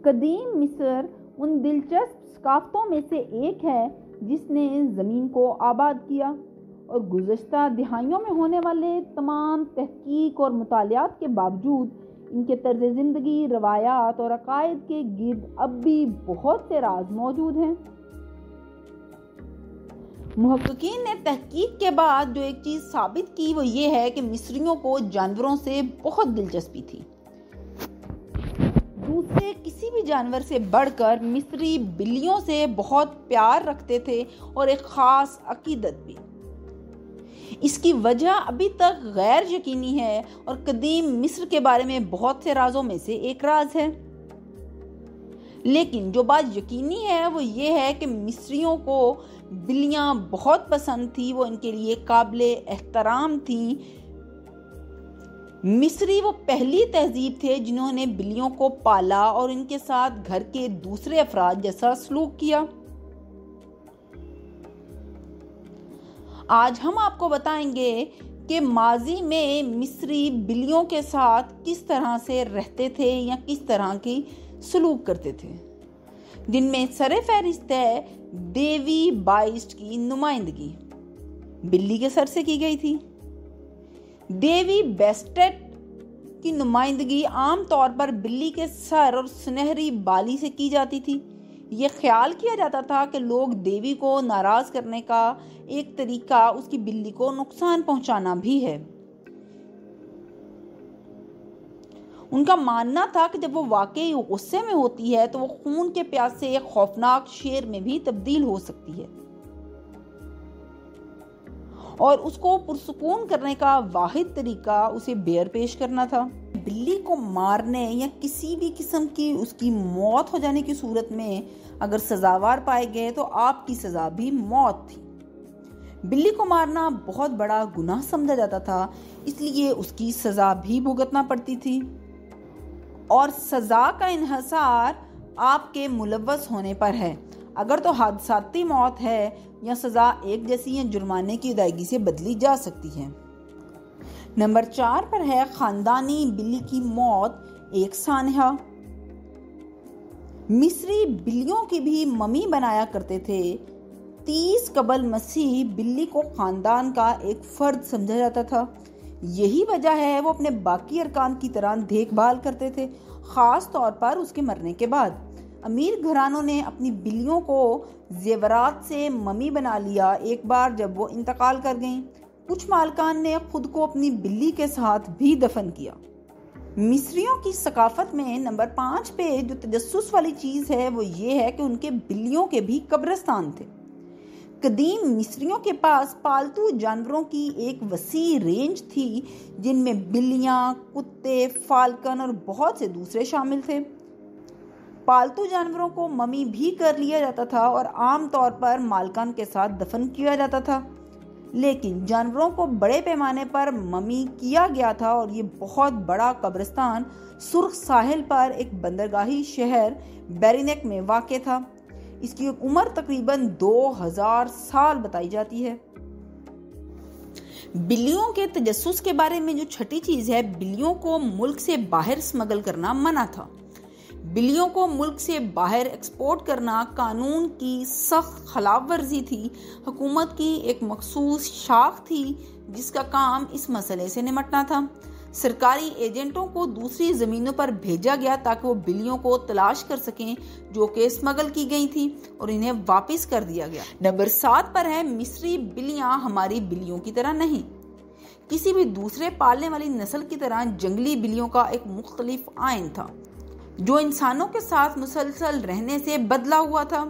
قدیم مصر ان دلچسپ ثقافتوں میں سے ایک ہے جس نے زمین کو آباد کیا، اور گزشتہ دہائیوں میں ہونے والے تمام تحقیق اور مطالعات کے باوجود ان کے طرز زندگی، روایات اور عقائد کے گرد اب بھی بہت سے راز موجود ہیں۔ محققین نے تحقیق کے بعد جو ایک چیز ثابت کی وہ یہ ہے کہ مصریوں کو جانوروں سے بہت دلچسپی تھی۔ دوسرے کسی بھی جانور سے بڑھ کر مصری بلیوں سے بہت پیار رکھتے تھے، اور ایک خاص عقیدت بھی۔ اس کی وجہ ابھی تک غیر یقینی ہے، اور قدیم مصر کے بارے میں بہت سے رازوں میں سے ایک راز ہے۔ لیکن جو بات یقینی ہے وہ یہ ہے کہ مصریوں کو بلیاں بہت پسند تھی، وہ ان کے لیے قابل احترام تھیں۔ مصری وہ پہلی تہذیب تھے جنہوں نے بلیوں کو پالا اور ان کے ساتھ گھر کے دوسرے افراد جیسا سلوک کیا۔ آج ہم آپ کو بتائیں گے کہ ماضی میں مصری بلیوں کے ساتھ کس طرح سے رہتے تھے یا کس طرح کی سلوک کرتے تھے، جن میں سر فہرست ہے دیوی بائسٹ کی نمائندگی بلی کے سر سے کی گئی تھی۔ دیوی بیسٹٹ کی نمائندگی عام طور پر بلی کے سر اور سنہری بالی سے کی جاتی تھی۔ یہ خیال کیا جاتا تھا کہ لوگ دیوی کو ناراض کرنے کا ایک طریقہ اس کی بلی کو نقصان پہنچانا بھی ہے۔ ان کا ماننا تھا کہ جب وہ واقعی غصے میں ہوتی ہے تو وہ خون کے پیاسے ایک خوفناک شیر میں بھی تبدیل ہو سکتی ہے، اور اس کو پرسکون کرنے کا واحد طریقہ اسے بیئر پیش کرنا تھا۔ بلی کو مارنے یا کسی بھی قسم کی اس کی موت ہو جانے کی صورت میں اگر سزاوار پائے گئے تو آپ کی سزا بھی موت تھی۔ بلی کو مارنا بہت بڑا گناہ سمجھا جاتا تھا، اس لیے اس کی سزا بھی بھگتنا پڑتی تھی، اور سزا کا انحصار آپ کے ملوث ہونے پر ہے۔ اگر تو حادثاتی موت ہے یا سزا ایک جیسی یا جرمانے کی ادائیگی سے بدلی جا سکتی ہے۔ نمبر 4 پر ہے خاندانی بلی کی موت ایک سانحہ۔ مصری بلیوں کی بھی ممی بنایا کرتے تھے۔ 30 قبل مسیح بلی کو خاندان کا ایک فرد سمجھا جاتا تھا۔ یہی وجہ ہے وہ اپنے باقی ارکان کی طرح دیکھ بھال کرتے تھے، خاص طور پر اس کے مرنے کے بعد۔ امیر گھرانوں نے اپنی بلیوں کو زیورات سے ممی بنا لیا ایک بار جب وہ انتقال کر گئیں۔ کچھ مالکان نے خود کو اپنی بلی کے ساتھ بھی دفن کیا۔ مصریوں کی ثقافت میں نمبر 5 پہ جو تجسس والی چیز ہے وہ یہ ہے کہ ان کے بلیوں کے بھی قبرستان تھے۔ قدیم مصریوں کے پاس پالتو جانوروں کی ایک وسیع رینج تھی، جن میں بلیاں، کتے، فالکن اور بہت سے دوسرے شامل تھے۔ پالتو جانوروں کو ممی بھی کر لیا جاتا تھا اور عام طور پر مالکان کے ساتھ دفن کیا جاتا تھا، لیکن جانوروں کو بڑے پیمانے پر ممی کیا گیا تھا، اور یہ بہت بڑا قبرستان سرخ ساحل پر ایک بندرگاہی شہر بیرینک میں واقع تھا۔ اس کی عمر تقریباً 2000 سال بتائی جاتی ہے۔ بلیوں کے تجسس کے بارے میں جو چھٹی چیز ہے، بلیوں کو ملک سے باہر سمگل کرنا منع تھا۔ بلیوں کو ملک سے باہر ایکسپورٹ کرنا قانون کی سخت خلاف ورزی تھی۔ حکومت کی ایک مخصوص شاخ تھی جس کا کام اس مسئلے سے نمٹنا تھا۔ سرکاری ایجنٹوں کو دوسری زمینوں پر بھیجا گیا تاکہ وہ بلیوں کو تلاش کر سکیں جو کہ اسمگل کی گئی تھی، اور انہیں واپس کر دیا گیا۔ نمبر 7 پر ہے مصری بلیاں ہماری بلیوں کی طرح نہیں۔ کسی بھی دوسرے پالنے والی نسل کی طرح جنگلی بلیوں کا ایک مختلف آئین تھا جو انسانوں کے ساتھ مسلسل رہنے سے بدلا ہوا تھا۔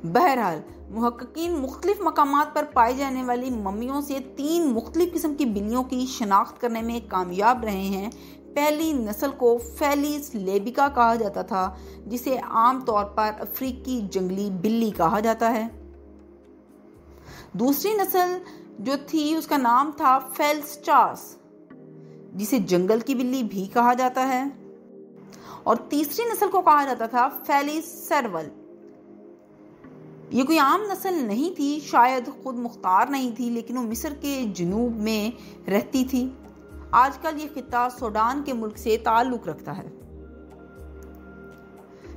بہرحال محققین مختلف مقامات پر پائی جانے والی ممیوں سے 3 مختلف قسم کی بلیوں کی شناخت کرنے میں کامیاب رہے ہیں۔ پہلی نسل کو فیلیس لیبیکا کہا جاتا تھا، جسے عام طور پر افریقی جنگلی بلی کہا جاتا ہے۔ دوسری نسل جو تھی اس کا نام تھا فیلسٹاس، جسے جنگل کی بلی بھی کہا جاتا ہے، اور تیسری نسل کو کہا جاتا تھا فیلیس سیرول۔ یہ کوئی عام نسل نہیں تھی، شاید خود مختار نہیں تھی، لیکن وہ مصر کے جنوب میں رہتی تھی۔ آج کل یہ خطہ سوڈان کے ملک سے تعلق رکھتا ہے۔